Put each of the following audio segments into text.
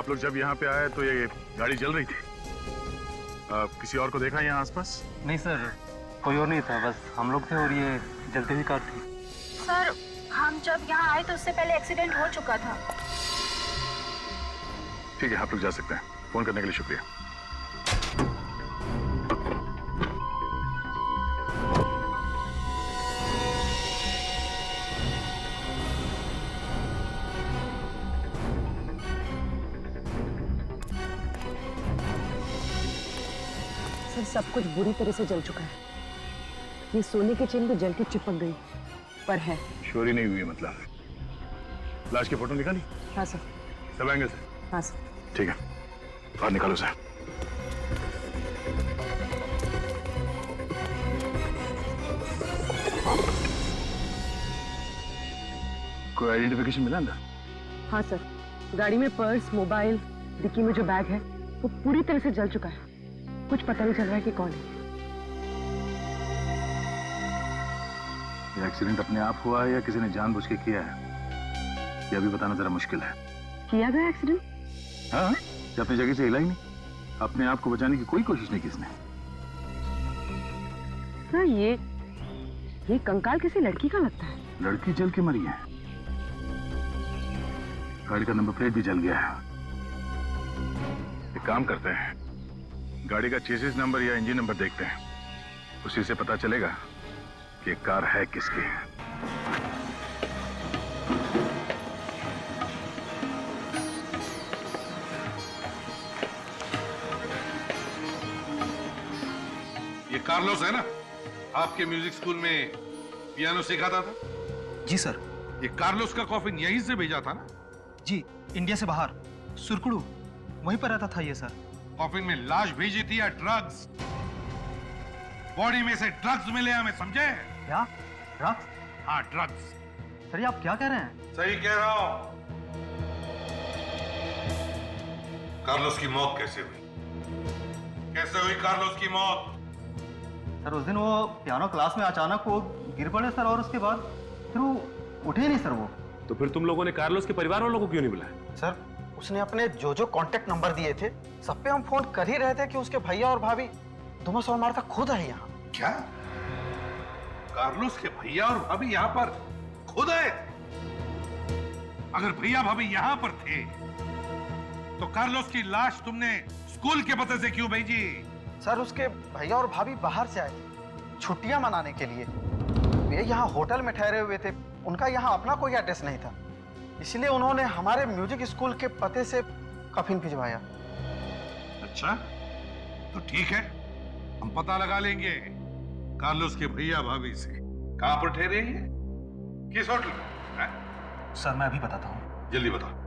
आप लोग जब यहाँ पे आए तो ये गाड़ी जल रही थी। किसी और को देखा यहाँ आसपास? नहीं सर, कोई और नहीं था, बस हम लोग थे और ये जलती हुई कार थी। सर, हम जब यहाँ आए तो उससे पहले एक्सीडेंट हो चुका था। ठीक है, आप लोग जा सकते हैं। फोन करने के लिए शुक्रिया। सर, सब कुछ बुरी तरह से जल चुका है। ये सोने की चेन भी जल के चिपक गई, पर है। चोरी नहीं हुई मतलब? लाश की फोटो निकाली? हाँ सर। सब एंगल से? हाँ सर। ठीक है, बाहर निकालो सर। कोई आइडेंटिफिकेशन मिला अंदर? हाँ सर, गाड़ी में पर्स, मोबाइल, डिक्की में जो बैग है वो पूरी तरह से जल चुका है। कुछ पता नहीं चल रहा है कि कौन है। ये एक्सीडेंट अपने आप हुआ है या किसी ने जानबूझ के किया है, ये अभी बताना जरा मुश्किल है। किया गया एक्सीडेंट? हाँ, ये अपनी जगह से हिला ही नहीं। अपने आप को बचाने की कोई कोशिश नहीं की इसने। सर, ये कंकाल किसी लड़की का लगता है। लड़की जल के मरी है। गाड़ी का नंबर प्लेट भी जल गया है। एक काम करते हैं, गाड़ी का चेसिस नंबर या इंजन नंबर देखते हैं, उसी से पता चलेगा कि कार है किसकी। ये कार्लोस है ना, आपके म्यूजिक स्कूल में पियानो सिखाता था? जी सर। ये कार्लोस का कॉफिन यहीं से भेजा था ना? जी, इंडिया से बाहर सुरकुड़ू वहीं पर रहता था ये सर। कॉफिन में लाश भेजी थी या ड्रग्स? बॉडी में से ड्रग्स मिले हमें, समझे? क्या ड्रग्स? हाँ, ड्रग्स। सर, ये आप क्या कह रहे हैं? सही कह रहा हूं। कार्लोस की मौत कैसे हुई? कैसे हुई कार्लोस की मौत? सर, उस दिन वो पियानो क्लास में अचानक वो गिर पड़े सर, और उसके बाद फिर वो उठे ही नहीं सर वो। तो फिर तुम लोगों ने कार्लोस के परिवार वालों को क्यों नहीं बुलाया? सर, उसने अपने जो कांटेक्ट नंबर दिए थे सब पे हम फोन कर ही रहे थे कि उसके भैया और भाभी धुआं सवार मारता खुद है यहाँ। क्या? कार्लोस के भैया और भाभी यहाँ पर खुद आए? अगर भैया भाभी यहाँ पर थे तो कार्लोस की लाश तुमने स्कूल के पते से क्यों भेजी? सर, उसके भैया और भाभी बाहर से आए थे छुट्टियां मनाने के लिए। वे यहाँ होटल में ठहरे हुए थे, उनका यहाँ अपना कोई एड्रेस नहीं था, इसलिए उन्होंने हमारे म्यूजिक स्कूल के पते से कफिन भिजवाया। अच्छा, तो ठीक है, हम पता लगा लेंगे कार्लोस के भैया भाभी से। कहां पर ठहरे हैं? किस होटल में? सर, मैं अभी बताता हूँ। जल्दी बताओ।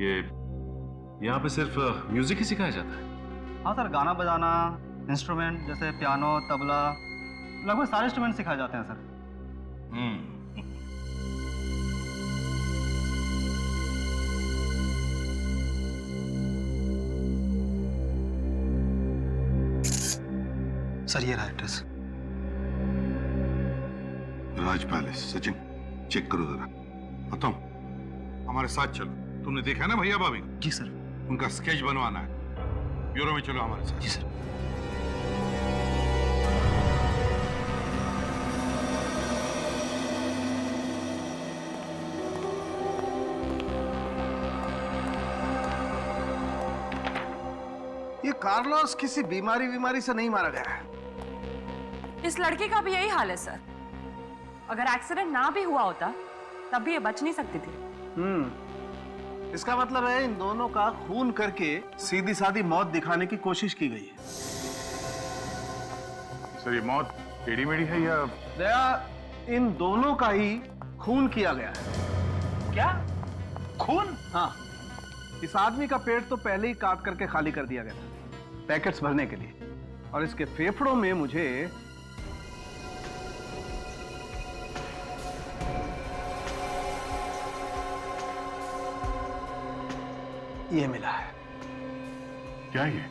ये यहाँ पे सिर्फ म्यूजिक ही सिखाया जाता है? हाँ सर, गाना बजाना, इंस्ट्रूमेंट जैसे पियानो, तबला, लगभग सारे इंस्ट्रूमेंट सिखाए जाते हैं सर। सर, ये रहा एड्रेस। राज पैलेस। सचिन, चेक करो जरा। बताओ, हमारे साथ चलो। तुमने देखा ना भैया भाभी? जी सर। उनका स्केच बनवाना है। ब्यूरो में चलो हमारे साथ। जी सर। ये कार्लोस किसी बीमारी से नहीं मारा गया है। इस लड़के का भी यही हाल है सर। अगर एक्सीडेंट ना भी हुआ होता तब भी ये बच नहीं सकती थी। इसका मतलब है इन दोनों का खून करके सीधी सादी मौत दिखाने की कोशिश की गई है। सर, ये मौत टेढ़ी मेढ़ी है या? दया, इन दोनों का ही खून किया गया है। क्या? खून? हाँ, इस आदमी का पेट तो पहले ही काट करके खाली कर दिया गया था पैकेट्स भरने के लिए, और इसके फेफड़ों में मुझे ये मिला है। क्या है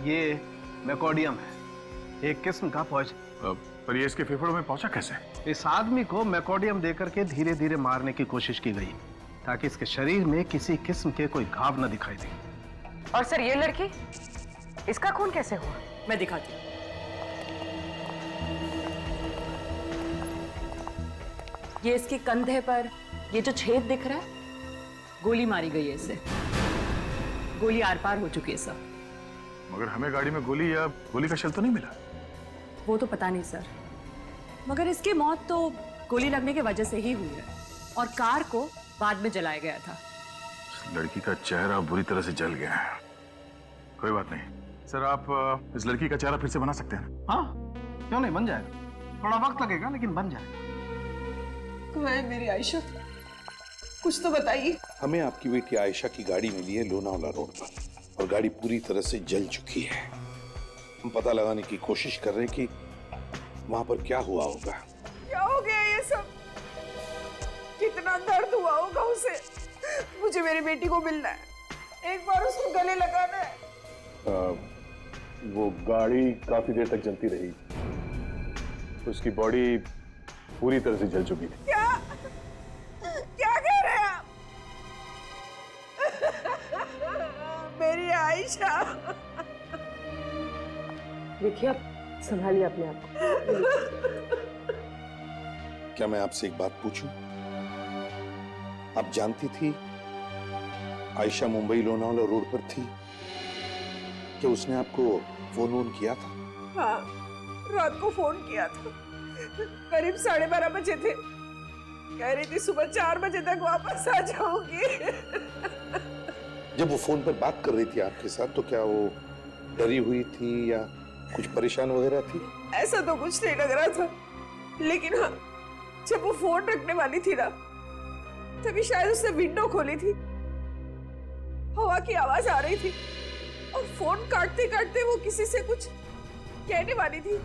ये मैकोडियम है, एक किस्म का पॉइजन। पर ये इसके फेफड़ों में पहुंचा कैसे? इस आदमी को मैकोडियम देकर के धीरे धीरे मारने की कोशिश की गई ताकि इसके शरीर में किसी किस्म के कोई घाव न दिखाई दे। और सर ये लड़की, इसका खून कैसे हुआ? मैं दिखाती हूँ। ये इसके कंधे पर ये जो छेद दिख रहा है, गोली मारी गई है इसे। गोली आर पार हो चुकी है सर। मगर हमें गाड़ी में गोली या गोली का शेल तो नहीं मिला। वो तो पता नहीं सर, मगर इसकी मौत तो गोली लगने की वजह से ही हुई है और कार को बाद में जलाया गया था। लड़की का चेहरा बुरी तरह से जल गया है। कोई बात नहीं सर, आप इस लड़की का चेहरा फिर से बना सकते हैं। हाँ, क्यों नहीं, बन जाएगा। थोड़ा वक्त लगेगा लेकिन बन जाएगा। कहाँ मेरी आयशा, कुछ तो बताइए। हमें आपकी बेटी आयशा की गाड़ी मिली है लोनावाला रोड पर और गाड़ी पूरी तरह से जल चुकी है। हम पता लगाने की कोशिश कर रहे हैं कि वहां पर क्या हुआ होगा। क्या हो गया ये सब? कितना दर्द हुआ होगा उसे। मुझे मेरी बेटी को मिलना है, एक बार उसको गले लगाना है। वो गाड़ी काफी देर तक जलती रही, उसकी बॉडी पूरी तरह से जल चुकी थी। क्या क्या कह रहे हैं आप? मेरी आयशा। देखिए आप संभालिए अपने आप को। क्या मैं आपसे एक बात पूछूं? आप जानती थी आयशा मुंबई लोनावाला रोड पर थी? क्या उसने आपको फोन वोन किया था? हाँ, रात को फोन किया था, करीब 12:30 बजे थे। कह रही थी सुबह 4 बजे तक वापस आ जाऊंगी। जब वो फोन पर बात कर रही थी आपके साथ, तो क्या वो डरी हुई थी या कुछ परेशान वगैरह थी? ऐसा तो कुछ नहीं लग रहा था, लेकिन हाँ, जब वो फोन रखने वाली थी ना, तभी शायद उसने विंडो खोली थी, हवा की आवाज आ रही थी और फोन काटते काटते वो किसी से कुछ कहने वाली थी।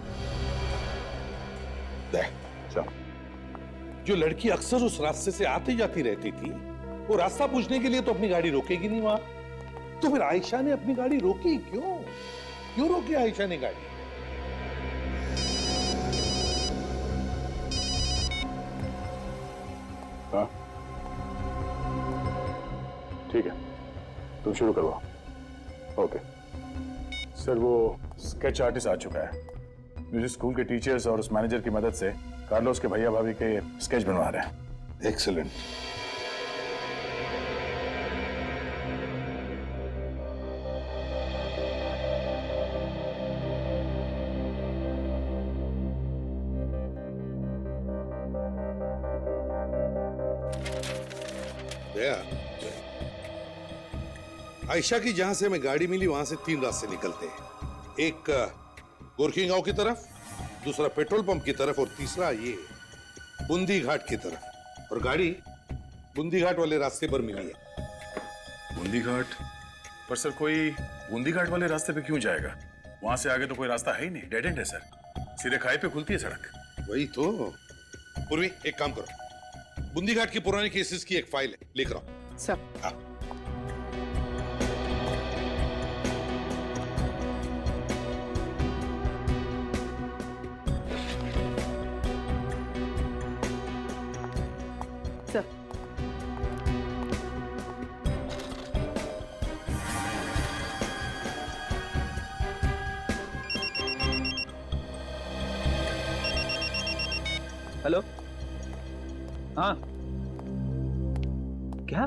जो लड़की अक्सर उस रास्ते से आती जाती रहती थी, वो रास्ता पूछने के लिए तो अपनी गाड़ी रोकेगी नहीं वहां। तो फिर आयशा ने अपनी गाड़ी रोकी क्यों? क्यों रोकी आयशा ने गाड़ी? हाँ ठीक है, तुम शुरू करवाओ। ओके सर, वो स्केच आर्टिस्ट आ चुका है। म्यूजिक स्कूल के टीचर्स और उस मैनेजर की मदद से कार्लोस के भैया भाभी के स्केच बनवा रहे हैं। एक्सीलेंट। आयशा की जहां से हमें गाड़ी मिली वहां से 3 रास्ते निकलते हैं। एक गोरखी गांव की तरफ, दूसरा पेट्रोल पंप की तरफ और तीसरा ये बूंदी घाट की तरफ। और गाड़ी बूंदी घाट वाले रास्ते पर मिली है। बूंदी घाट पर सर, कोई बूंदी घाट वाले रास्ते पे क्यों जाएगा? वहां से आगे तो कोई रास्ता है ही नहीं, डेड एंड है सर। सीधे खाई पे खुलती है सड़क। वही तो। पूर्वी, एक काम करो, बूंदी घाट की पुरानी केसेस की एक फाइल है, लेकर आओ। सर हाँ। सर हेलो, हाँ क्या?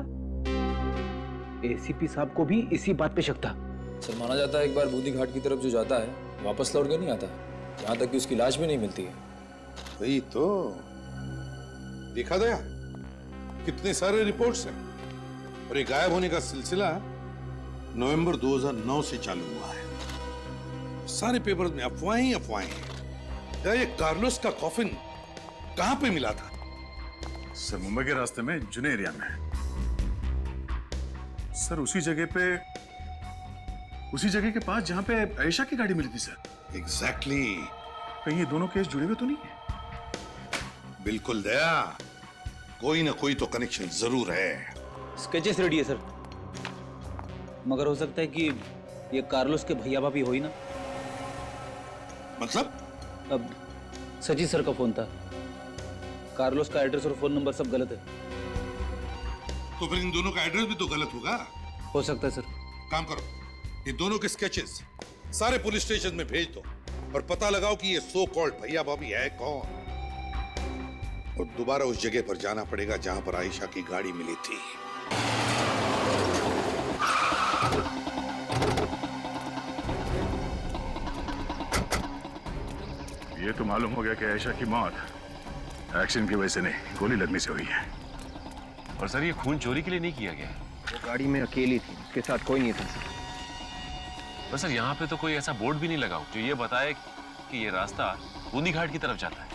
एसीपी साहब को भी इसी बात पे शक था। सर माना जाता है एक बार बूंदी घाट की तरफ जो जाता है वापस लौट के नहीं आता, यहाँ तक कि उसकी लाश भी नहीं मिलती है। वही तो। देखा गया, कितने सारे रिपोर्ट्स हैं और ये गायब होने का सिलसिला नवंबर 2009 से चालू हुआ है। सारे पेपर्स में अफवाहें ही अफवाहें हैं। क्या ये कार्लोस का कॉफिन कहां पे मिला था? सर मुंबई के रास्ते में जुने एरिया में। सर उसी जगह के पास जहां पे आयशा की गाड़ी मिली थी सर। एग्जैक्टली। कहीं ये दोनों केस जुड़े हुए तो नहीं है? बिल्कुल दया, कोई ना कोई तो कनेक्शन जरूर है। स्केचेस रेडी है सर। मगर हो सकता है कि ये कार्लोस के भैया भाभी हो ही ना। मतलब? अब सजी सर का फोन था, कार्लोस का एड्रेस और फोन नंबर सब गलत है। तो फिर इन दोनों का एड्रेस भी तो गलत होगा। हो सकता है सर। काम करो, इन दोनों के स्केचेस सारे पुलिस स्टेशन में भेज दो और पता लगाओ कि ये सो कॉल्ड भैया भाभी है कौन। और दोबारा उस जगह पर जाना पड़ेगा जहां पर आयशा की गाड़ी मिली थी। ये तो मालूम हो गया कि आयशा की मौत एक्सीडेंट की वजह से नहीं, गोली लगने से हुई है। और सर ये खून चोरी के लिए नहीं किया गया। वो गाड़ी में अकेली थी, उसके साथ कोई नहीं था सर। पर सर यहाँ पे तो कोई ऐसा बोर्ड भी नहीं लगा हो जो ये बताए कि ये रास्ता बूंदी घाट की तरफ जाता है,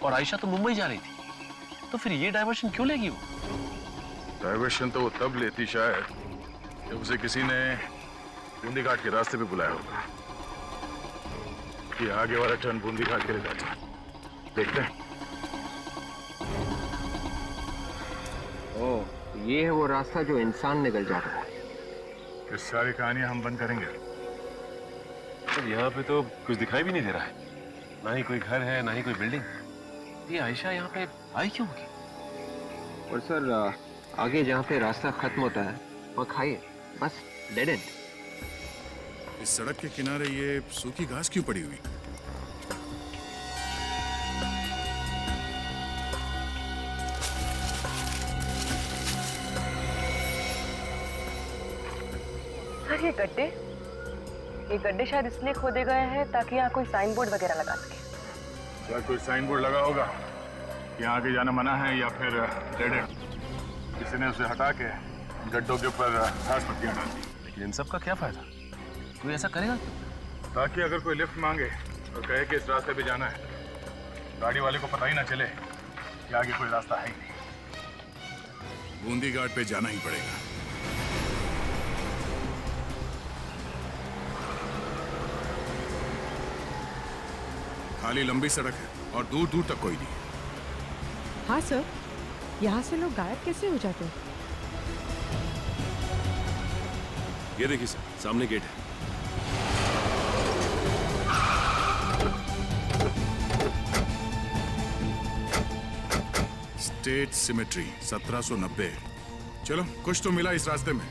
और आयशा तो मुंबई जा रही थी, तो फिर ये डायवर्शन क्यों लेगी वो? डाइवर्शन तो वो तब लेती शायद जब उसे किसी ने बूंदी घाट के रास्ते पे बुलाया होगा कि आगे वाला टर्न बूंदी घाट के लिए जाता है। देखते हैं। ओह, ये है वो रास्ता जो इंसान निकल जाता है। इस सारी कहानियां हम बंद करेंगे। सर यहाँ पे तो कुछ दिखाई भी नहीं दे रहा है, ना ही कोई घर है ना ही कोई बिल्डिंग। ये आयशा यहाँ पे आई क्यों होगी? और सर आगे जहाँ पे रास्ता खत्म होता है वहाँ खाई है, बस डेड एंड। इस सड़क के किनारे ये सूखी घास क्यों पड़ी हुई? सर ये गड्ढे शायद इसलिए खोदे गए हैं ताकि यहाँ कोई साइन बोर्ड वगैरह लगा सके। क्या कोई साइन बोर्ड लगा होगा कि आगे जाना मना है, या फिर डेड एंड? किसी ने उसे हटा के गड्ढों के ऊपर घास पत्तियां डाल दी। लेकिन इन सब का क्या फायदा? कोई ऐसा करेगा क्यों? ताकि अगर कोई लिफ्ट मांगे और कहे कि इस रास्ते पे जाना है, गाड़ी वाले को पता ही ना चले कि आगे कोई रास्ता है ही नहीं। बूंदी घाट पे जाना ही पड़ेगा। खाली लंबी सड़क है और दूर दूर तक कोई नहीं। हाँ सर, यहाँ से लोग गायब कैसे हो जाते हैं? ये देखिए सर, सामने गेट है। State symmetry 1790। चलो, कुछ तो मिला इस रास्ते में।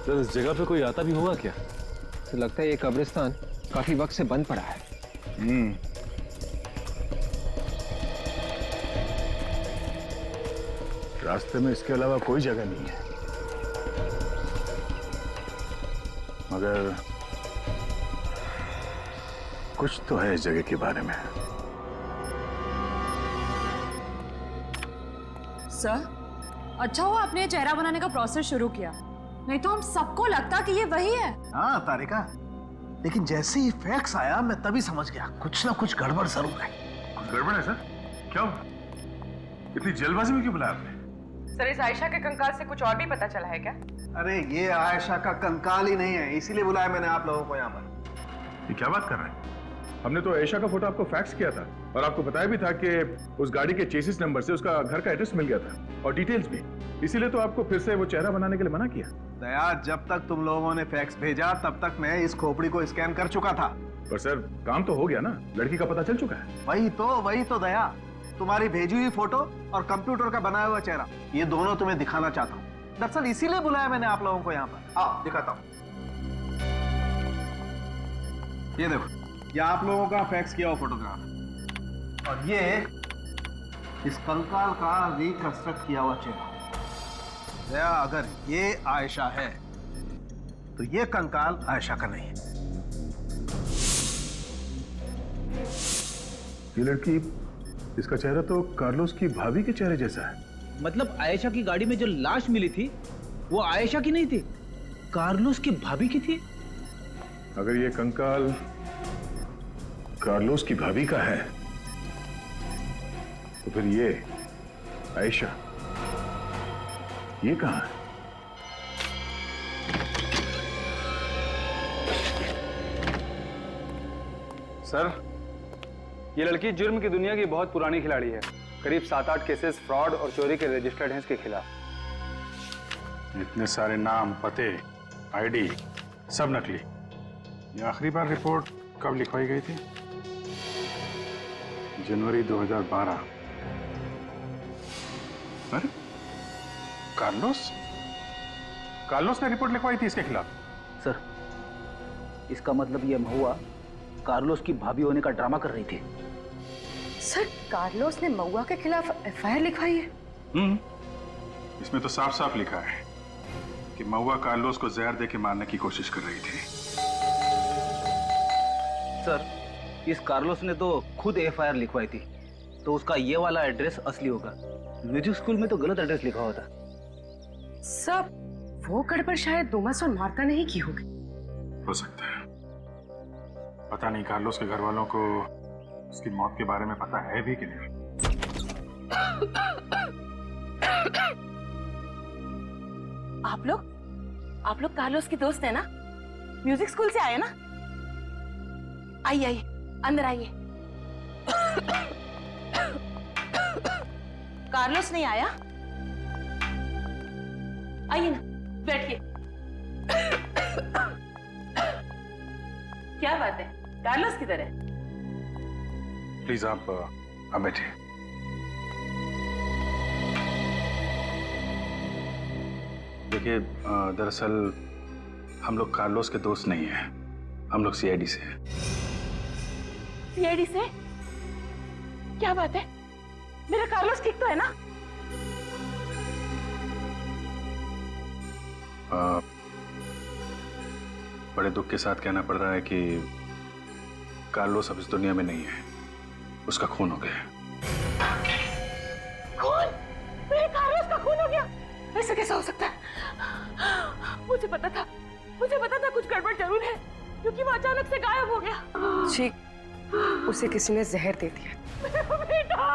सर इस जगह पे कोई आता भी होगा क्या? तो लगता है ये कब्रिस्तान काफी वक्त से बंद पड़ा है। रास्ते में इसके अलावा कोई जगह नहीं है, मगर कुछ तो है इस जगह के बारे में। सर, अच्छा हुआ आपने चेहरा बनाने का प्रोसेस शुरू किया, नहीं तो हम सबको लगता कि ये वही है। हाँ तारिका, लेकिन जैसे ही फैक्स आया मैं तभी समझ गया कुछ ना कुछ गड़बड़ जरूर है। कुछ गड़बड़ है सर? क्या हुआ? इतनी जल्दबाजी में क्यों बुलाया आपने? सर, इस आयशा के कंकाल से कुछ और भी पता चला है क्या? अरे ये आयशा का कंकाल ही नहीं है, इसीलिए बुलाया मैंने आप लोगों को यहाँ पर। ये क्या बात कर रहे हैं? हमने तो आयशा का फोटो आपको फैक्स किया था और आपको बताया भी था कि उस गाड़ी के चेसिस नंबर से उसका घर का एड्रेस मिल गया था और डिटेल्स भी। इसीलिए तो आपको फिर से वो चेहरा बनाने के लिए मना किया। दया, जब तक तुम लोगों ने फैक्स भेजा तब तक मैं इस खोपड़ी को स्कैन कर चुका था। पर सर, काम तो हो गया ना, लड़की का पता चल चुका है। वही तो दया, तुम्हारी भेजी हुई फोटो और कंप्यूटर का बनाया हुआ चेहरा, ये दोनों तुम्हें दिखाना चाहता हूँ। दरअसल इसीलिए बुलाया मैंने आप लोगों को यहाँ पर। आओ दिखाता हूँ। ये देखो, ये आप लोगों का फैक्स किया हुआ फोटोग्राफ, और ये इस कंकाल का रिकंस्ट्रक्ट किया हुआ चेहरा। दया, अगर ये आयशा है तो ये कंकाल आयशा का नहीं है। ये लड़की, इसका चेहरा तो कार्लोस की भाभी के चेहरे जैसा है। मतलब आयशा की गाड़ी में जो लाश मिली थी वो आयशा की नहीं थी, कार्लोस की भाभी की थी। अगर ये कंकाल कार्लोस की भाभी का है तो फिर ये आयशा, ये कहां है? सर, ये लड़की जुर्म की दुनिया की बहुत पुरानी खिलाड़ी है। करीब 7-8 केसेस फ्रॉड और चोरी के रजिस्टर्ड हैं इसके खिलाफ। इतने सारे नाम, पते, आईडी सब नकली। ये आखिरी बार रिपोर्ट कब लिखवाई गई थी? जनवरी 2012। अरे कार्लोस ने रिपोर्ट लिखवाई थी इसके खिलाफ? सर, इसका मतलब ये महुआ कार्लोस की भाभी होने का ड्रामा कर रही थी। सर, कार्लोस ने महुआ के खिलाफ एफआईआर लिखवाई है? इसमें तो साफ साफ लिखा है कि महुआ कार्लोस को जहर दे के मारने की कोशिश कर रही थी। सर, इस कार्लोस ने तो खुद एफआईआर लिखवाई थी, तो उसका ये वाला एड्रेस असली होगा। म्यूजिक स्कूल में तो गलत एड्रेस लिखा होता। सब वो गड़बड़ शायद डोमास और मार्ता ने ही की होगी। हो सकता है, पता नहीं कार्लोस के घर वालों को उसकी मौत के बारे में पता है भी कि नहीं। आप लोग कार्लोस के दोस्त है ना? म्यूजिक स्कूल से आए ना? आइए अंदर आइए। कार्लोस नहीं आया? आइए ना, बैठिए। क्या बात है, कार्लोस किधर है? प्लीज आप बैठिए। देखिए, दरअसल हम लोग कार्लोस के दोस्त नहीं हैं, हम लोग सीआईडी से हैं। सीआईडी से? क्या बात है, मेरा कार्लोस ठीक तो है ना? बड़े दुख के साथ कहना पड़ रहा है कि कार्लोस अब इस दुनिया में नहीं है, उसका खून हो गया। खून? मेरे कार्लोस का खून हो गया? ऐसा कैसा हो सकता है? मुझे पता था कुछ गड़बड़ जरूर है, क्योंकि वो अचानक से गायब हो गया। जी, उसे किसी ने जहर दे दिया। बेटा!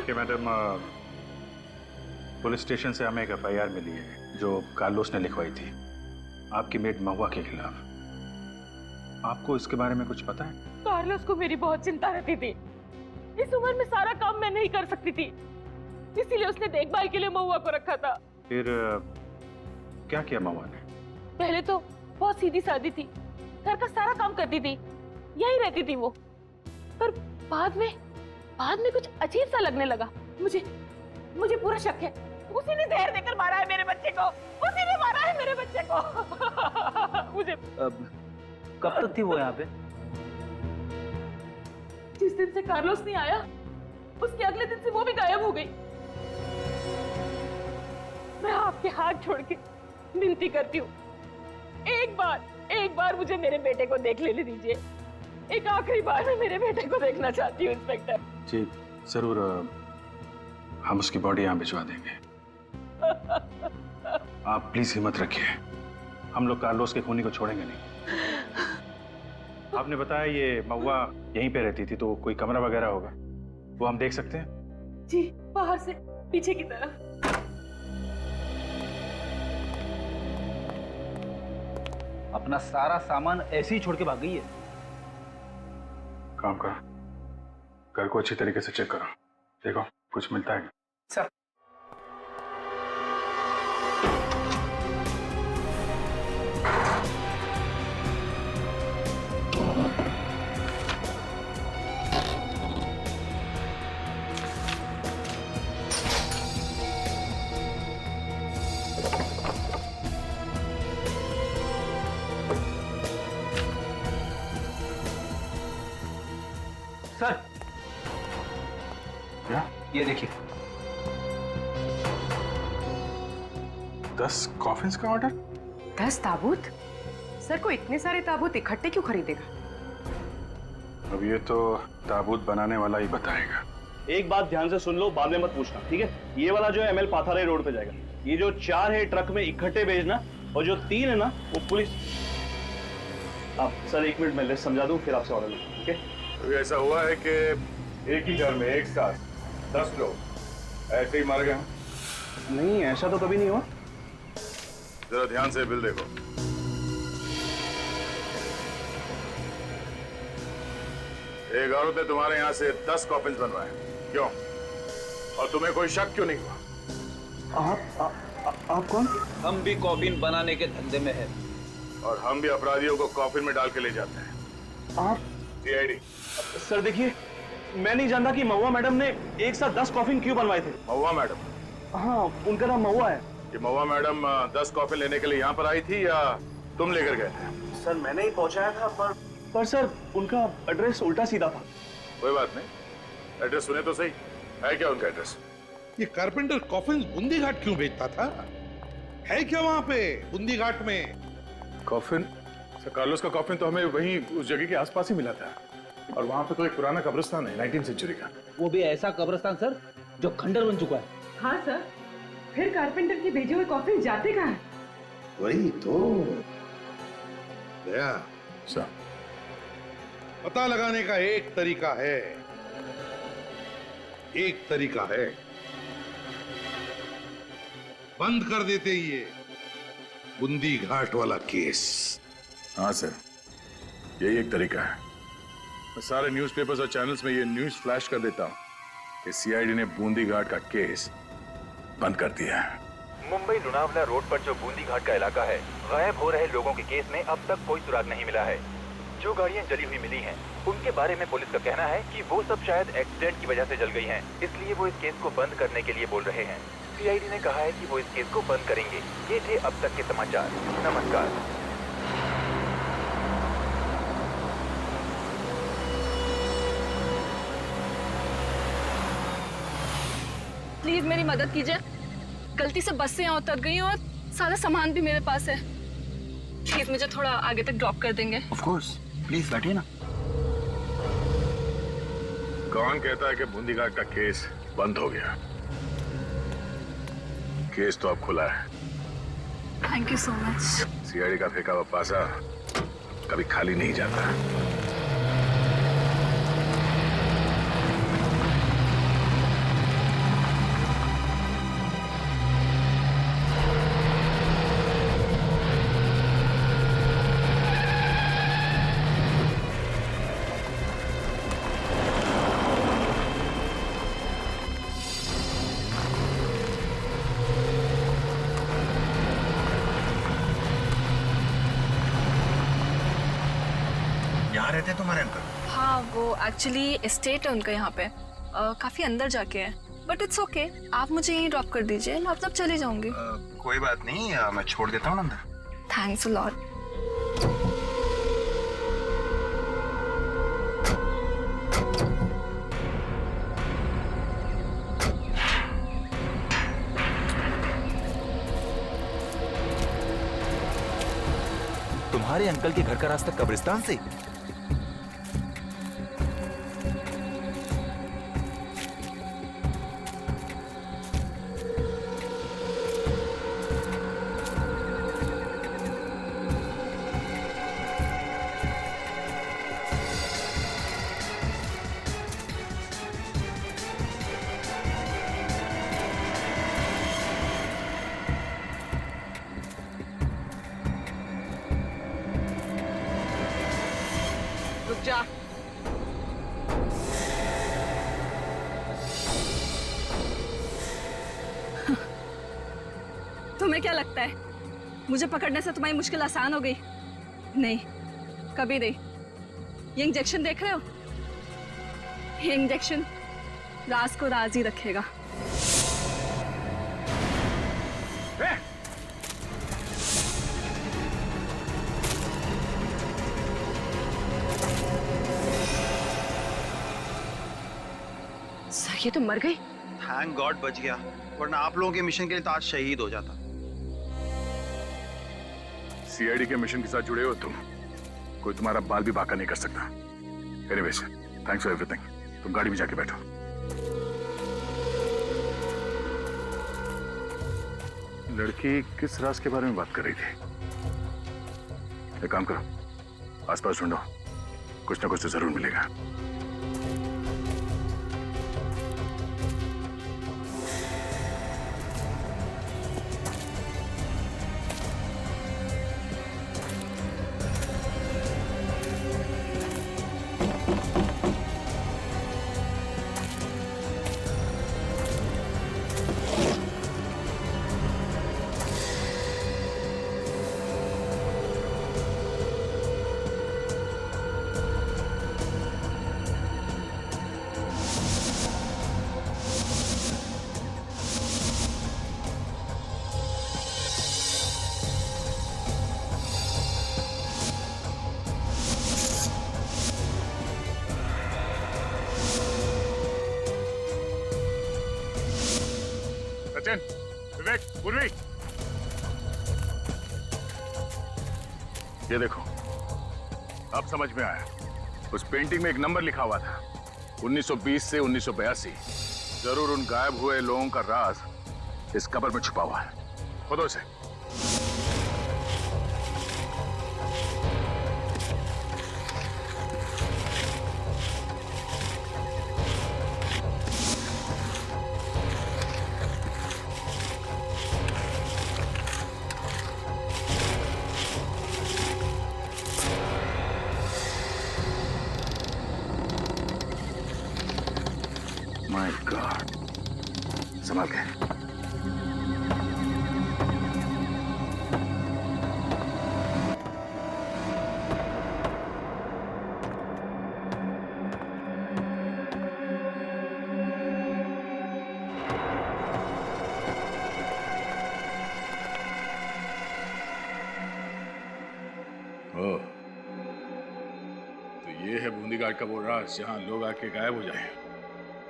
कि मैडम, पुलिस स्टेशन से हमें एक एफआईआर मिली है जो कार्लोस ने लिखवाई थी आपकी मेट महुआ के खिलाफ। आपको इसके बारे में कुछ पता है? कार्लोस को मेरी बहुत चिंता रहती थी। इस उम्र में सारा काम मैं नहीं कर सकती थी, इसीलिए उसने देखभाल के लिए महुआ को रखा था। फिर क्या किया महुआ ने? पहले तो बहुत सीधी सादी थी, घर का सारा काम करती थी, यही रहती थी वो। पर बाद में कुछ अजीब सा लगने लगा। मुझे पूरा शक है उसी ने जहर देकर मारा है मेरे बच्चे को। उसी ने मारा है मेरे बच्चे को। मुझे कब तक थी वो यहाँ पे? जिस दिन से कार्लोस नहीं आया, उसके अगले दिन से वो भी गायब हो गई। मैं आपके हाथ छोड़ के विनती करती हूँ, एक बार मुझे मेरे बेटे को देख लेने दीजिए। एक आखिरी बार मैं मेरे बेटे को देखना चाहती हूँ इंस्पेक्टर। जी जरूर, हम उसकी बॉडी यहाँ भिजवा देंगे। आप प्लीज हिम्मत रखिए, हम लोग कार्लोस के खूनी को छोड़ेंगे नहीं। आपने बताया ये महुआ यहीं पे रहती थी, तो कोई कमरा वगैरह होगा, वो हम देख सकते हैं? जी, बाहर से पीछे की तरफ। अपना सारा सामान ऐसे ही छोड़ के भाग गई है। काम करो, घर को अच्छी तरीके से चेक करो, देखो कुछ मिलता है। सर, सर, क्या? ये देखिए, 10 कॉफिन्स का ऑर्डर। 10 ताबूत? सर को इतने सारे ताबूत इकट्ठे क्यों खरीदेगा? अब ये तो ताबूत बनाने वाला ही बताएगा। एक बात ध्यान से सुन लो, बाद में मत पूछना, ठीक है? ये वाला जो है ML पाथारे रोड पे जाएगा। ये जो 4 है ट्रक में इकट्ठे भेजना, और जो 3 है ना वो पुलिस। आप सर 1 मिनट में लिस्ट समझा दूं, फिर आपसे ऑर्डर लूं, ठीक है? तो ऐसा हुआ है कि एक ही घर में एक साथ 10 लोग ऐसे ही मर गए। नहीं, ऐसा तो कभी नहीं हुआ। जरा ध्यान से बिल देखो। एक औरत ने तुम्हारे यहां से 10 कॉफिन्स बनवाए, क्यों? और तुम्हें कोई शक क्यों नहीं हुआ? आप कौन? हम भी कॉफिन बनाने के धंधे में है और हम भी अपराधियों को कॉफिन में डाल के ले जाते हैं। आप? सीआईडी। सर देखिए, मैं नहीं जानता कि महुआ मैडम ने एक साथ 10 कॉफिन क्यों बनवाए थे। महुआ मैडम? हाँ, उनका नाम महुआ है। ये महुआ मैडम 10 कॉफिन लेने के लिए यहाँ पर आई थी या तुम लेकर गए थे? सर मैंने ही पहुंचाया था, पर सर उनका एड्रेस उल्टा सीधा था। कोई बात नहीं, एड्रेस सुने तो सही। है क्या उनका एड्रेस? ये कारपेंटर कॉफिन बूंदी घाट क्यों बेचता था? है क्या वहां पे बूंदी घाट में? कॉफिन? सर कार्लोस का कॉफिन तो हमें वहीं उस जगह के आसपास ही मिला था, और वहां पे तो एक पुराना कब्रिस्तान है 19th सेंचुरी का। वो भी ऐसा कब्रिस्तान सर जो खंडर बन चुका है। हाँ सर, फिर कारपेंटर के भेजे हुए कॉफिन जाते कहाँ हैं? वही तो दया सर, पता लगाने का एक तरीका है, एक तरीका है, बंद कर देते ये बूंदी घाट वाला केस। हाँ सर, यही एक तरीका है। मैं सारे न्यूज़पेपर्स और चैनल्स में ये न्यूज़ फ्लैश कर देता हूँ कि सीआईडी ने बूंदी घाट का केस बंद कर दिया है। मुंबई लोनावला रोड पर जो बूंदी घाट का इलाका है, गायब हो रहे लोगों के केस में अब तक कोई सुराग नहीं मिला है। जो गाड़ियां जली हुई मिली हैं, उनके बारे में पुलिस का कहना है कि वो सब शायद एक्सीडेंट की वजह से जल गई हैं, इसलिए वो इस केस को बंद करने के लिए बोल रहे हैं। सीआईडी ने कहा है कि वो इस केस को बंद करेंगे। ये थे अब तक के समाचार। नमस्कार। प्लीज मेरी मदद कीजिए, गलती से बस से यहाँ उतर गई हूँ और सारा सामान भी मेरे पास है। प्लीज मुझे थोड़ा आगे तक ड्रॉप कर देंगे? ऑफ कोर्स, प्लीज बैठिए ना। कौन कहता है कि बूंदी घाट का केस बंद हो गया? केस तो अब खुला है। Thank you so much. CID का फेंका हुआ पासा कभी खाली नहीं जाता। यहाँ रहते हैं तुम्हारे अंकल? हाँ, वो एक्चुअली एस्टेट है उनका यहाँ पे, काफी अंदर जाके है, बट इट्स ओके। आप मुझे यहीं ड्रॉप कर दीजिए, मैं अब तब चली जाऊंगी। कोई बात नहीं, मैं छोड़ देता हूँ अंदर। Thanks a lot. तुम्हारे अंकल के घर का रास्ता कब्रिस्तान से? रुक जा। तुम्हें क्या लगता है मुझे पकड़ने से तुम्हारी मुश्किल आसान हो गई? नहीं, कभी नहीं। ये इंजेक्शन देख रहे हो? ये इंजेक्शन राज को राज ही रखेगा। सर ये तो मर गई। थैंक गॉड बच गया, वरना आप लोगों के मिशन के लिए तो आज शहीद हो जाता। सीआईडी के मिशन के साथ जुड़े हो तुम, कोई तुम्हारा बाल भी बांका नहीं कर सकता। Anyways, thanks for everything. तुम गाड़ी में जाके बैठो। लड़की किस राज के बारे में बात कर रही थी? एक काम करो, आसपास ढूंढो, कुछ ना कुछ तो जरूर मिलेगा। सचिन, विवेक, पूर्वी, ये देखो, अब समझ में आया। उस पेंटिंग में एक नंबर लिखा हुआ था, 1920 से 1982। जरूर उन गायब हुए लोगों का राज इस कब्र में छुपा हुआ है। खोदो इसे। माय गॉड, संभाल के। ओह, तो ये है बूंदी घाट का वो राज जहां लोग आके गायब हो जाएं,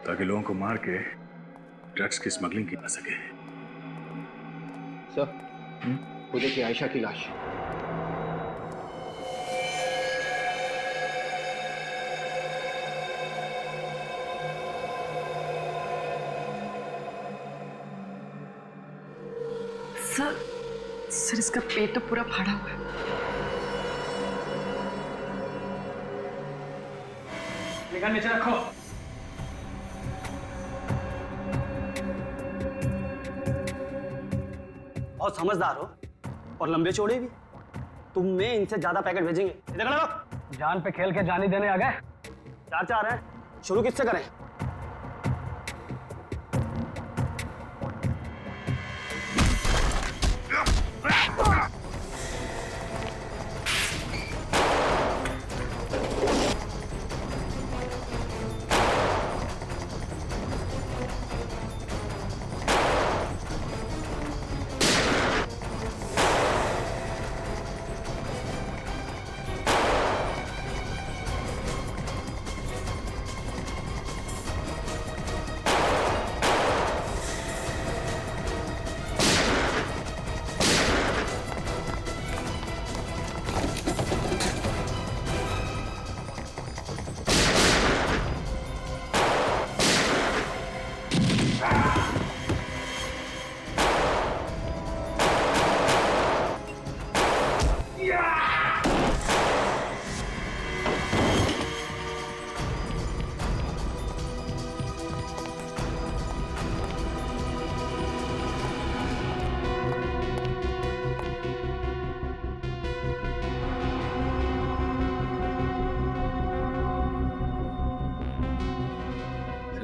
ताकि लोगों को मार के ड्रग्स की स्मगलिंग की जा सके। सर, वो देखिए आयशा की लाश। सर इसका पेट तो पूरा फाड़ा हुआ है। निगाह नीचे रखो। बहुत समझदार हो और लंबे चौड़े भी। तुम्हें इनसे ज्यादा पैकेट भेजेंगे। इधर लो। जान पे खेल के जान ही देने आ गए। 4-4 है। शुरू किससे करें?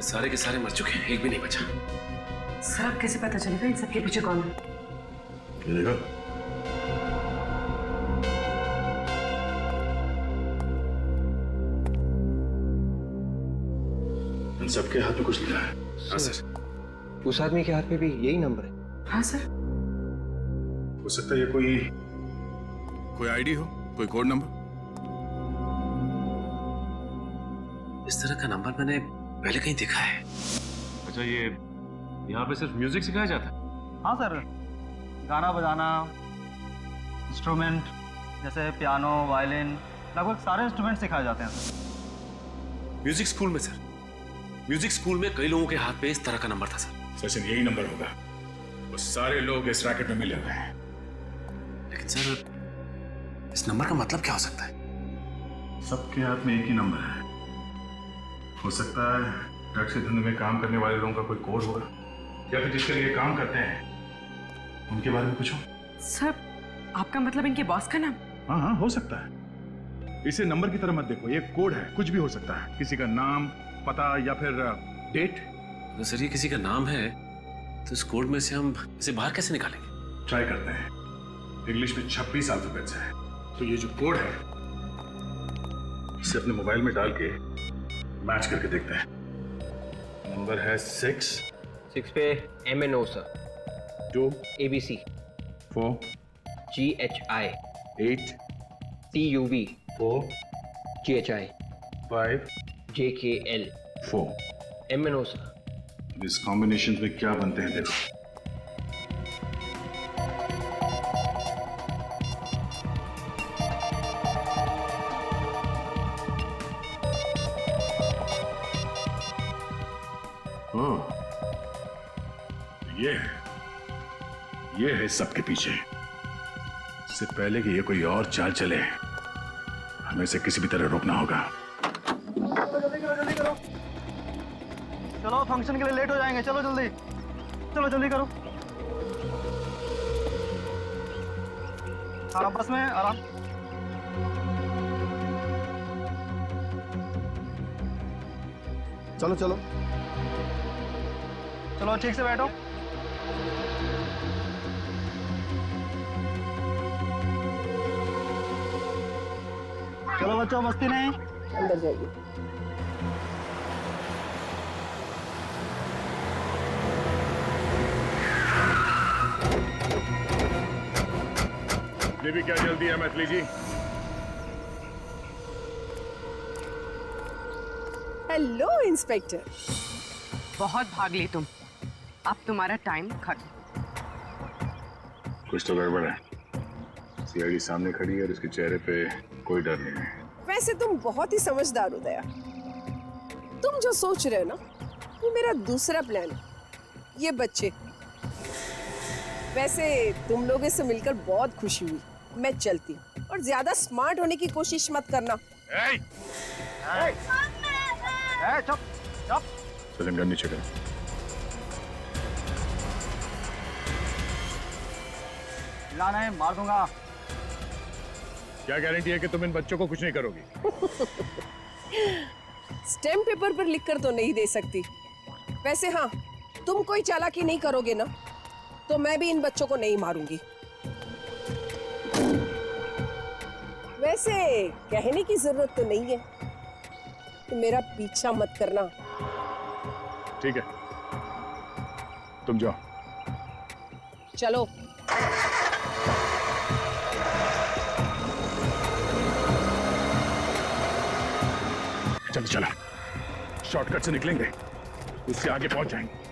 सारे के सारे मर चुके हैं, एक भी नहीं बचा। सर अब कैसे पता चलेगा इन सबके पीछे कौन है? ये देखो, इन सबके हाथ में कुछ लिखा है। हाँ सर। उस आदमी के हाथ में भी यही नंबर है। हाँ सर। हो सकता है ये कोई आईडी हो, कोई कोड नंबर। इस तरह का नंबर मैंने पहले कहीं देखा है। अच्छा, ये यहाँ पे सिर्फ म्यूजिक सिखाया जाता है? हाँ सर, गाना बजाना, इंस्ट्रूमेंट जैसे पियानो, वायलिन, लगभग सारे इंस्ट्रूमेंट सिखाए जाते हैं सर। म्यूजिक स्कूल में सर? म्यूजिक स्कूल में कई लोगों के हाथ पे इस तरह का नंबर था सर। सचिन, यही नंबर होगा। वो सारे लोग इस रैकेट में मिले हुए हैं। लेकिन सर, इस नंबर का मतलब क्या हो सकता है? सबके हाथ में एक ही नंबर है। हो सकता है ड्रग्स के धंधे में काम करने वाले लोगों का कोई कोड होगा, या फिर जिसके लिए काम करते हैं उनके बारे में पूछो। सर, आपका मतलब इनके बॉस का नाम? हाँ हाँ, हो सकता है। इसे नंबर की तरह मत देखो, ये कोड है, कुछ भी हो सकता है। किसी का नाम, पता या फिर डेट। तो सर, ये किसी का नाम है तो इस कोड में से हम इसे बाहर कैसे निकालेंगे? ट्राई करते हैं। इंग्लिश में 26 अल्फाबेट्स है, तो ये जो कोड है इसे अपने मोबाइल में डाल के मैच करके देखते हैं। नंबर है 6 पे MNO sir, 2 ABC, 4 GHI, 8 TUV, 4 GHI, 5 JKL, 4। MNO sir. इस कॉम्बिनेशन में क्या बनते हैं देखो। ये है सबके पीछे। इससे पहले कि ये कोई और चाल चले, हमें इसे किसी भी तरह रोकना होगा। जल्दी करो। चलो फंक्शन के लिए लेट हो जाएंगे, चलो जल्दी, चलो जल्दी करो। हाँ बस में आराम। चलो चलो चलो, ठीक से बैठो। चलो बच्चों, मस्ती नहीं, अंदर जाइए। ये भी क्या जल्दी है मैथिली जी? Hello inspector. बहुत भाग ली तुम, अब तुम्हारा टाइम खत्म। कुछ तो गड़बड़ है। सीआईडी सामने खड़ी है और उसके चेहरे पे कोई डर नहीं है। वैसे तुम बहुत ही समझदार हो दया। तुम जो सोच रहे हो ना, वो मेरा दूसरा प्लान है। ये बच्चे, वैसे तुम लोगों से मिलकर बहुत खुशी हुई। मैं चलती हूँ, और ज्यादा स्मार्ट होने की कोशिश मत करना। चुप चुप। सलीम गन नीचे कर। लाना है, मार दूंगा। क्या गारंटी है कि तुम इन बच्चों को कुछ नहीं करोगी? स्टैम्प पेपर पर लिखकर तो नहीं दे सकती। वैसे हाँ, तुम कोई चालाकी नहीं करोगे ना, तो मैं भी इन बच्चों को नहीं मारूंगी। वैसे कहने की जरूरत तो नहीं है, तो मेरा पीछा मत करना। ठीक है, तुम जाओ। चलो। चलो चलो, शॉर्टकट से निकलेंगे, उससे आगे पहुंच जाएंगे।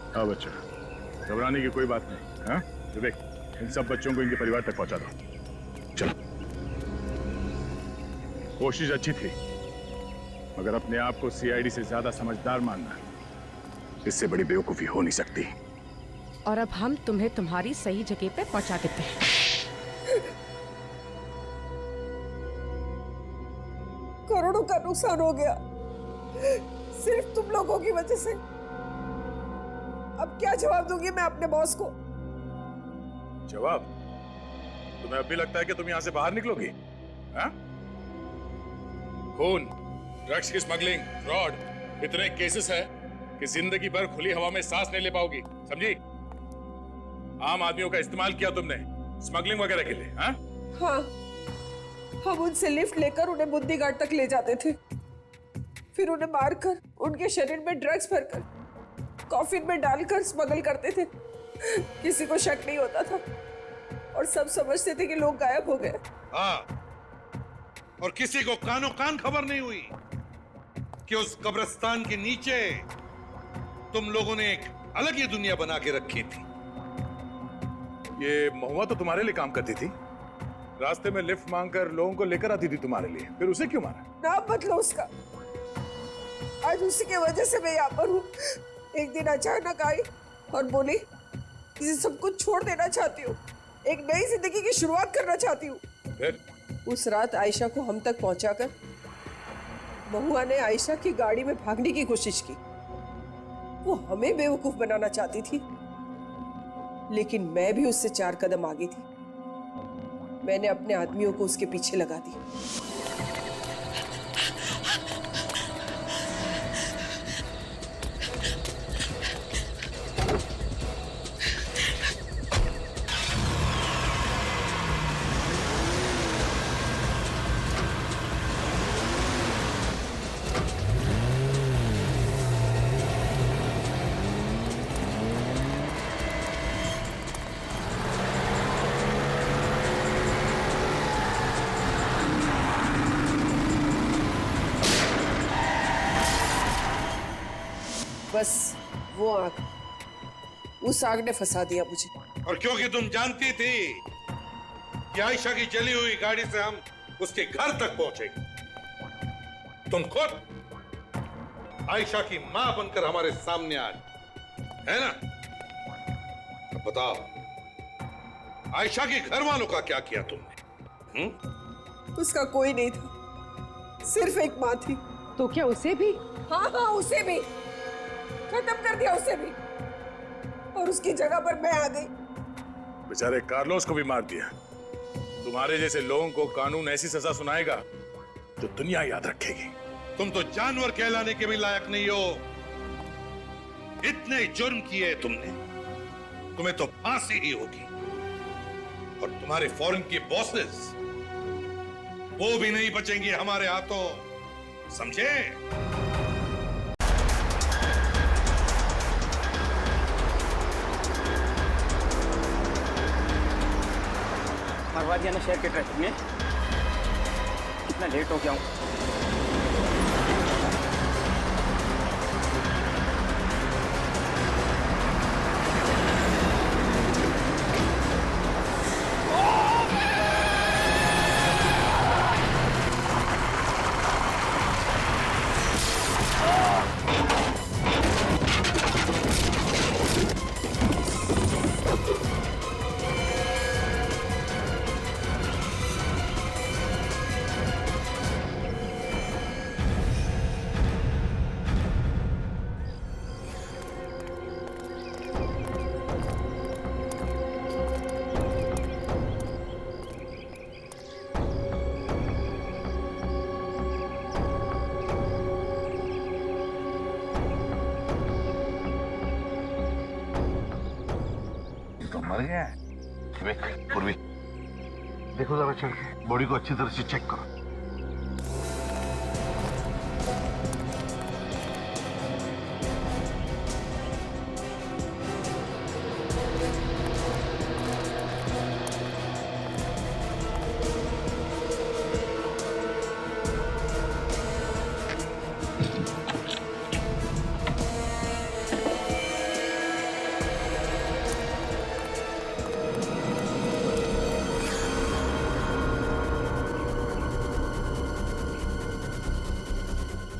हाँ बच्चा, घबराने की कोई बात नहीं। हाँ विवेक, इन सब बच्चों को इनके परिवार तक पहुंचा दो। चलो। कोशिश अच्छी थी, मगर अपने आप को सीआईडी से ज्यादा समझदार मानना, इससे बड़ी बेवकूफी हो नहीं सकती। और अब हम तुम्हें तुम्हारी सही जगह पे पहुंचा देते हैं। करोड़ों का नुकसान हो गया, सिर्फ तुम लोगों की वजह से। अब क्या जवाब दूंगी मैं अपने बॉस को? जवाब? तुम्हें अब भी लगता है कि तुम यहां से बाहर निकलोगी? हाँ? खून, ड्रग्स की स्मगलिंग, फ्रॉड, इतने केसेस है कि जिंदगी भर खुली हवा में सांस नहीं ले पाओगी, समझी? आम आदमियों का इस्तेमाल किया तुमने स्मगलिंग वगैरह के लिए। हाँ? हाँ, हम उनसे लिफ्ट लेकर उन्हें बुद्धि घाट तक ले जाते थे, फिर उन्हें मारकर उनके शरीर में ड्रग्स भरकर कॉफिन में डालकर स्मगल करते थे। किसी को शक नहीं होता था और सब समझते थे कि लोग गायब हो गए। हाँ, और किसी को कानो कान खबर नहीं हुई कि उस कब्रिस्तान के नीचे तुम लोगों ने एक अलग ही दुनिया बना के रखी थी। ये महुआ तो तुम्हारे लिए काम करती थी, रास्ते में लिफ्ट मांगकर लोगों को लेकर आती थी तुम्हारे लिए, फिर उसे क्यों मारा? नाम बदलो उसका। आज उसी की वजह से मैं यहाँ पर हूँ। एक दिन अचानक आई और बोली कि सब कुछ छोड़ देना चाहती हूँ, एक नई जिंदगी की शुरुआत करना चाहती हूँ। फिर उस रात आयशा को हम तक पहुंचाकर महुआ ने आयशा की गाड़ी में भागने की कोशिश की। वो हमें बेवकूफ बनाना चाहती थी, लेकिन मैं भी उससे 4 कदम आगे थी। मैंने अपने आदमियों को उसके पीछे लगा दिया। बस वो आग, उस आग ने फंसा दिया मुझे। और क्योंकि तुम जानती थी कि आयशा की जली हुई गाड़ी से हम उसके घर तक पहुंचेंगे, तुम खुद आयशा की मां बनकर हमारे सामने आ गई, है ना? अब बताओ, आयशा के घर वालों का क्या किया तुमने? उसका कोई नहीं था, सिर्फ एक माँ थी। तो क्या उसे भी? हाँ हाँ, उसे भी खत्म कर दिया, उसे भी। और उसकी जगह पर मैं आ गई। बेचारे कार्लोस को भी मार दिया। तुम्हारे जैसे लोगों को कानून ऐसी सजा सुनाएगा जो दुनिया याद रखेगी। तुम तो जानवर कहलाने के भी लायक नहीं हो। इतने जुर्म किए तुमने, तुम्हें तो फांसी ही होगी। और तुम्हारे फॉरेन की बॉसेस, वो भी नहीं बचेंगे हमारे हाथों, समझे? मरवा दिया ना शहर के ट्रैफिक में, कितना लेट हो गया हूँ। मर गया है। पूर्वी, देखो जरा चल के, बॉडी को अच्छी तरह से चेक करो।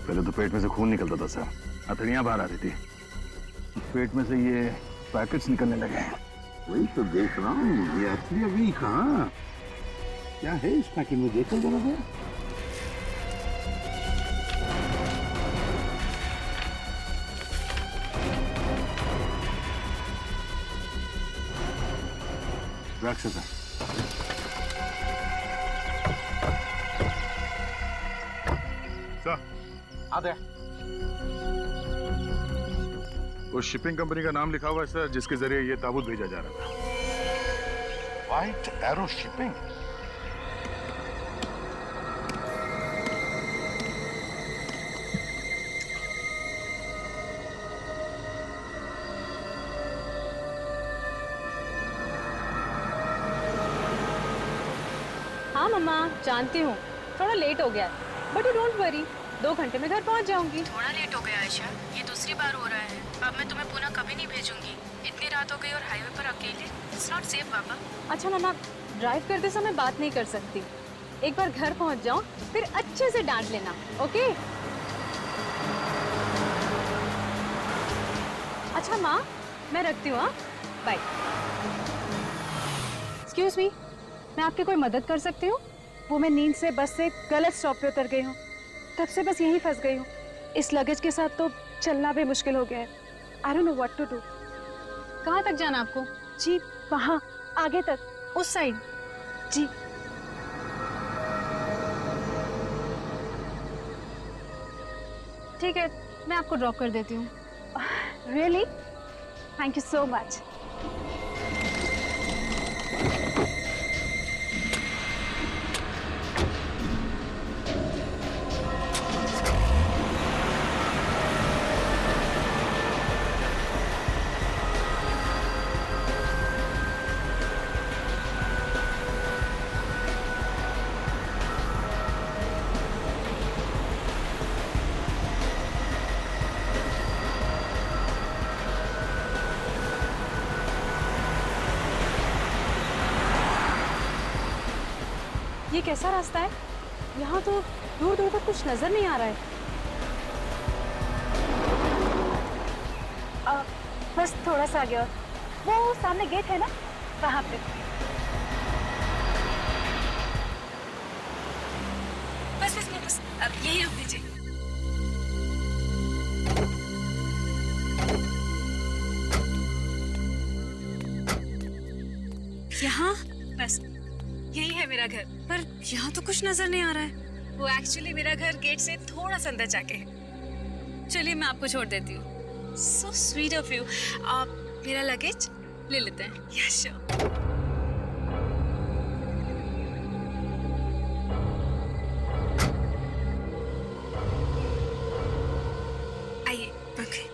पहले तो पेट में से खून निकलता था सर, हथेलियां बाहर आ रही थी। पेट में से ये पैकेट्स निकलने लगे हैं। वही तो देख रहा हूँ, ये असली अभी कहाँ? क्या है इस पैकेट में? देखो जरा दे। ड्रग्स है सर। आधे उस शिपिंग कंपनी का नाम लिखा हुआ है सर, जिसके जरिए ये ताबूत भेजा जा रहा था। White arrow shipping. हाँ मम्मा, जानती हूँ थोड़ा लेट हो गया, बट यू डोंट वरी, 2 घंटे में घर पहुँच जाऊंगी। थोड़ा लेट हो गया आयशा, ये दूसरी बार हो रहा है। अब मैं तुम्हें पुनः कभी नहीं भेजूंगी। इतनी रात हो गई और हाईवे पर अकेले, इट्स नॉट सेफ बाबा। अच्छा मम्मा, ड्राइव करते समय बात नहीं कर सकती, एक बार घर पहुँच जाओ फिर अच्छे से डांट लेना, ओके? अच्छा माँ, मैं रखती हूँ, हाँ, बाय। एक्सक्यूज मी, मैं आपकी कोई मदद कर सकती हूँ? वो मैं नींद से बस से गलत स्टॉप पे उतर गई हूँ, तब से बस यहीं फंस गई हूँ। इस लगेज के साथ तो चलना भी मुश्किल हो गया है। I don't know what to do. कहाँ तक जाना आपको? जी वहाँ आगे तक, उस साइड। जी ठीक है, मैं आपको ड्रॉप कर देती हूँ। Really? Thank you so much. ये कैसा रास्ता है? यहाँ तो दूर दूर तक कुछ नजर नहीं आ रहा है। बस थोड़ा सा आगे और वो सामने गेट है ना, वहाँ पे। बस अब यही रुक दीजिए। यहाँ बस यही है मेरा घर, पर यहाँ तो कुछ नजर नहीं आ रहा है। वो एक्चुअली मेरा घर गेट से थोड़ा सा अंदर जाके है। चलिए मैं आपको छोड़ देती हूँ। So sweet of you. आप मेरा लगेज ले लेते हैं। Yes sure. आइए। ओके।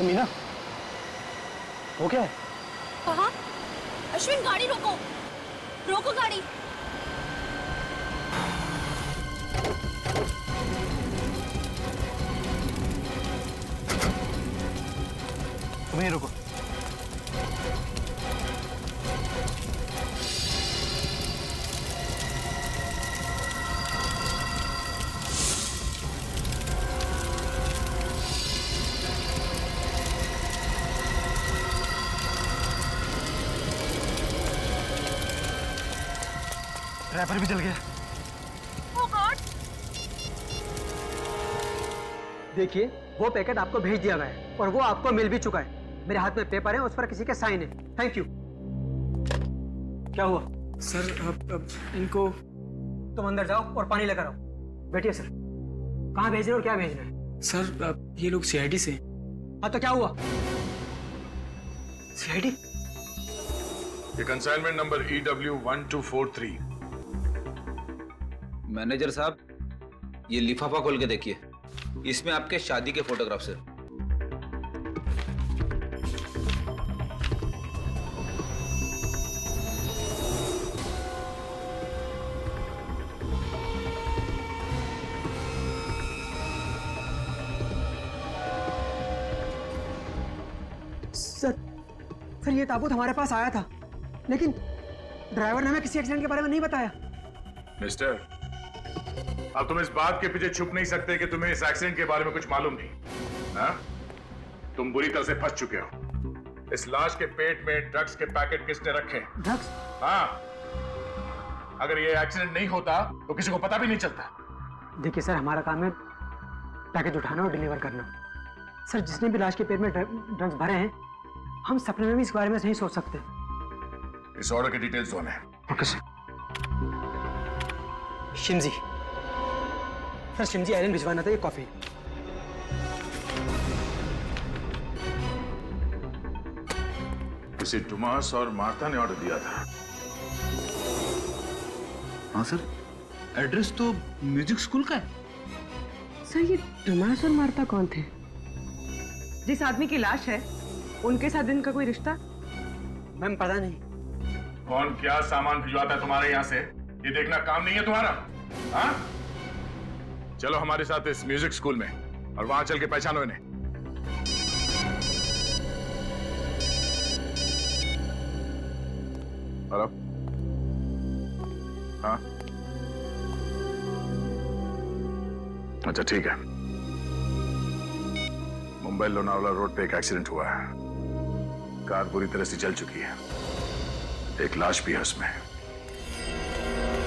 मीना, वो क्या है? कहाँ? अश्विन गाड़ी रोको, रोको गाड़ी। तुम ही रुको। ड्राइवर भी जल गया। Oh God! देखिए, वो पैकेट आपको भेज दिया गया है और वो आपको मिल भी चुका है। मेरे हाथ में पेपर है, उस पर किसी के साइन है। Thank you. क्या हुआ? सर अब इनको तुम अंदर जाओ और पानी लेकर आओ। बैठिए सर। कहाँ भेजना है और क्या भेजना है? सर अब ये लोग सीआईडी से। हाँ तो क्या हुआ? सीआईडी? ये कंसाइनमेंट नंबर EW1243। मैनेजर साहब, ये लिफाफा खोल के देखिए, इसमें आपके शादी के फोटोग्राफ्स हैं। सर ये ताबूत हमारे पास आया था, लेकिन ड्राइवर ने हमें किसी एक्सीडेंट के बारे में नहीं बताया। मिस्टर, अब तुम इस बात के पीछे छुप नहीं सकते कि तुम्हें इस एक्सीडेंट के बारे में कुछ मालूम नहीं। हाँ? तुम बुरी तरह से फंस चुके हो। इस लाश के पेट में ड्रग्स के पैकेट किसने रखे? ड्रग्स? हाँ। अगर ये एक्सीडेंट नहीं होता तो किसी को पता भी नहीं चलता। देखिए सर, हमारा काम है पैकेट उठाना और डिलीवर करना। सर, जिसने भी लाश के पेट में ड्रग्स भरे हैं, हम सपने में भी इस बारे में नहीं सोच सकते। इस ऑर्डर की डिटेल्स कौन है? Okay sir. शिमजी। सर शिमजी आइलैंड भिजवाना था ये कॉफी। किसी टुमास और मार्था ने ऑर्डर दिया था। हाँ सर, एड्रेस तो म्यूजिक स्कूल का है। सर ये टोमास और मार्था कौन थे? जिस आदमी की लाश है उनके साथ इनका कोई रिश्ता? मैम पता नहीं। कौन क्या सामान भिजवाता है तुम्हारे यहाँ से, ये देखना काम नहीं है तुम्हारा? हाँ? चलो हमारे साथ इस म्यूजिक स्कूल में और वहां चल के पहचानो इन्हें। हेलो? हाँ? अच्छा ठीक है। मुंबई लोनावला रोड पे एक एक्सीडेंट हुआ है। कार पूरी तरह से जल चुकी है। एक लाश भी है उसमें।